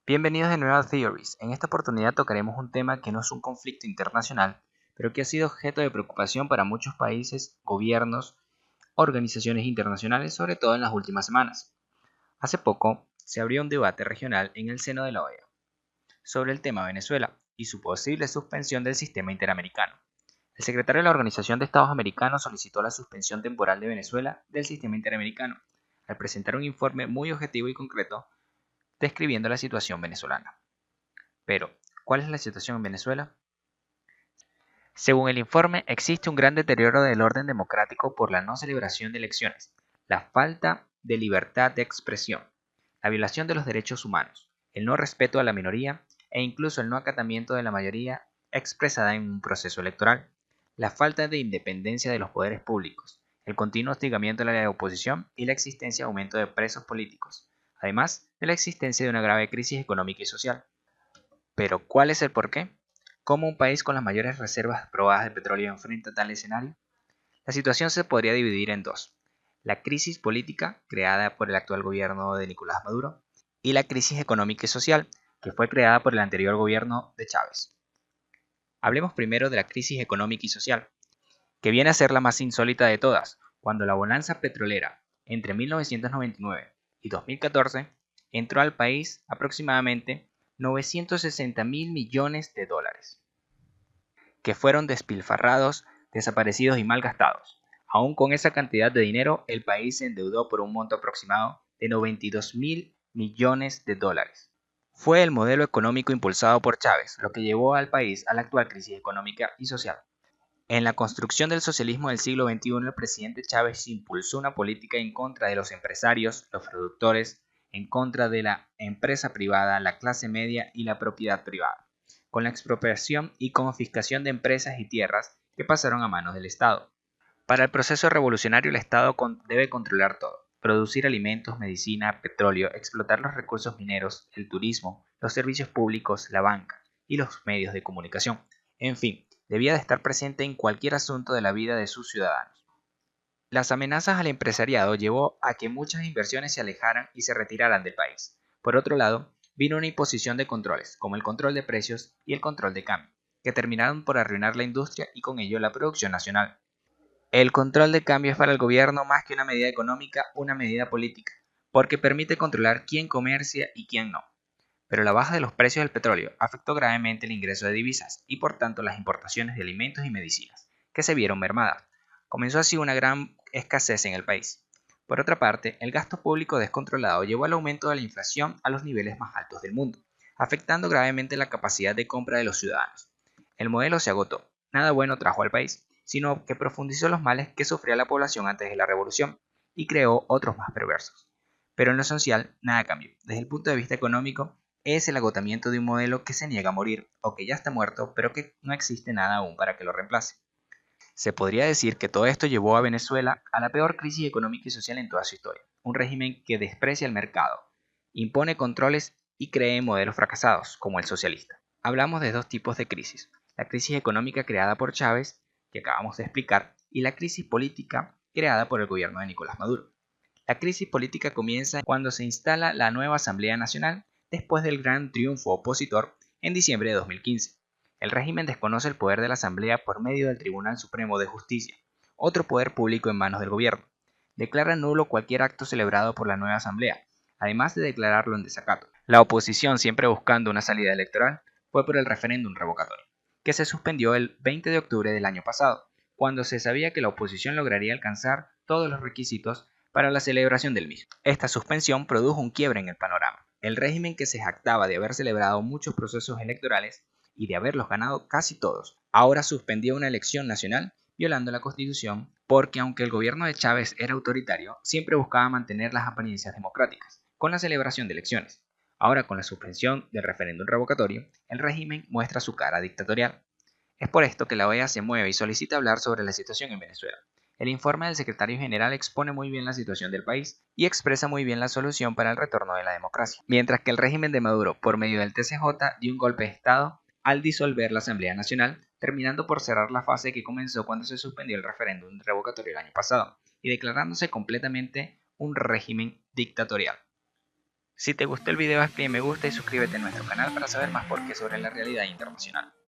Bienvenidos de nuevo a Theories. En esta oportunidad tocaremos un tema que no es un conflicto internacional, pero que ha sido objeto de preocupación para muchos países, gobiernos, organizaciones internacionales, sobre todo en las últimas semanas. Hace poco se abrió un debate regional en el seno de la OEA sobre el tema Venezuela y su posible suspensión del sistema interamericano. El secretario de la Organización de Estados Americanos solicitó la suspensión temporal de Venezuela del sistema interamericano, al presentar un informe muy objetivo y concreto describiendo la situación venezolana. Pero, ¿cuál es la situación en Venezuela? Según el informe, existe un gran deterioro del orden democrático por la no celebración de elecciones, la falta de libertad de expresión, la violación de los derechos humanos, el no respeto a la minoría e incluso el no acatamiento de la mayoría expresada en un proceso electoral, la falta de independencia de los poderes públicos, el continuo hostigamiento de la oposición y la existencia de aumento de presos políticos, además de la existencia de una grave crisis económica y social. Pero, ¿cuál es el porqué? ¿Cómo un país con las mayores reservas probadas de petróleo enfrenta tal escenario? La situación se podría dividir en dos: la crisis política, creada por el actual gobierno de Nicolás Maduro, y la crisis económica y social, que fue creada por el anterior gobierno de Chávez. Hablemos primero de la crisis económica y social, que viene a ser la más insólita de todas, cuando la bonanza petrolera entre 1999 y 2014 entró al país aproximadamente 960 mil millones de dólares, que fueron despilfarrados, desaparecidos y mal gastados. Aún con esa cantidad de dinero, el país se endeudó por un monto aproximado de 92 mil millones de dólares. Fue el modelo económico impulsado por Chávez lo que llevó al país a la actual crisis económica y social. En la construcción del socialismo del siglo XXI, el presidente Chávez impulsó una política en contra de los empresarios, los productores, en contra de la empresa privada, la clase media y la propiedad privada, con la expropiación y confiscación de empresas y tierras que pasaron a manos del Estado. Para el proceso revolucionario, el Estado debe controlar todo: producir alimentos, medicina, petróleo, explotar los recursos mineros, el turismo, los servicios públicos, la banca y los medios de comunicación. En fin, debía de estar presente en cualquier asunto de la vida de sus ciudadanos. Las amenazas al empresariado llevó a que muchas inversiones se alejaran y se retiraran del país. Por otro lado, vino una imposición de controles, como el control de precios y el control de cambio, que terminaron por arruinar la industria y con ello la producción nacional. El control de cambio es para el gobierno más que una medida económica, una medida política, porque permite controlar quién comercia y quién no. Pero la baja de los precios del petróleo afectó gravemente el ingreso de divisas y por tanto las importaciones de alimentos y medicinas, que se vieron mermadas. Comenzó así una gran escasez en el país. Por otra parte, el gasto público descontrolado llevó al aumento de la inflación a los niveles más altos del mundo, afectando gravemente la capacidad de compra de los ciudadanos. El modelo se agotó. Nada bueno trajo al país, sino que profundizó los males que sufría la población antes de la revolución y creó otros más perversos. Pero en lo esencial, nada cambió. Desde el punto de vista económico, es el agotamiento de un modelo que se niega a morir o que ya está muerto, pero que no existe nada aún para que lo reemplace. Se podría decir que todo esto llevó a Venezuela a la peor crisis económica y social en toda su historia. Un régimen que desprecia el mercado, impone controles y cree en modelos fracasados, como el socialista. Hablamos de dos tipos de crisis: la crisis económica creada por Chávez, que acabamos de explicar, y la crisis política creada por el gobierno de Nicolás Maduro. La crisis política comienza cuando se instala la nueva Asamblea Nacional después del gran triunfo opositor en diciembre de 2015. El régimen desconoce el poder de la Asamblea por medio del Tribunal Supremo de Justicia, otro poder público en manos del gobierno. Declara nulo cualquier acto celebrado por la nueva Asamblea, además de declararlo en desacato. La oposición, siempre buscando una salida electoral, fue por el referéndum revocatorio, que se suspendió el 20 de octubre del año pasado, cuando se sabía que la oposición lograría alcanzar todos los requisitos para la celebración del mismo. Esta suspensión produjo un quiebre en el panorama. El régimen, que se jactaba de haber celebrado muchos procesos electorales y de haberlos ganado casi todos, ahora suspendía una elección nacional violando la Constitución, porque aunque el gobierno de Chávez era autoritario, siempre buscaba mantener las apariencias democráticas, con la celebración de elecciones. Ahora, con la suspensión del referéndum revocatorio, el régimen muestra su cara dictatorial. Es por esto que la OEA se mueve y solicita hablar sobre la situación en Venezuela. El informe del secretario general expone muy bien la situación del país y expresa muy bien la solución para el retorno de la democracia, mientras que el régimen de Maduro, por medio del TCJ, dio un golpe de Estado al disolver la Asamblea Nacional, terminando por cerrar la fase que comenzó cuando se suspendió el referéndum revocatorio el año pasado, y declarándose completamente un régimen dictatorial. Si te gustó el video, haz clic en me gusta y suscríbete a nuestro canal para saber más por qué sobre la realidad internacional.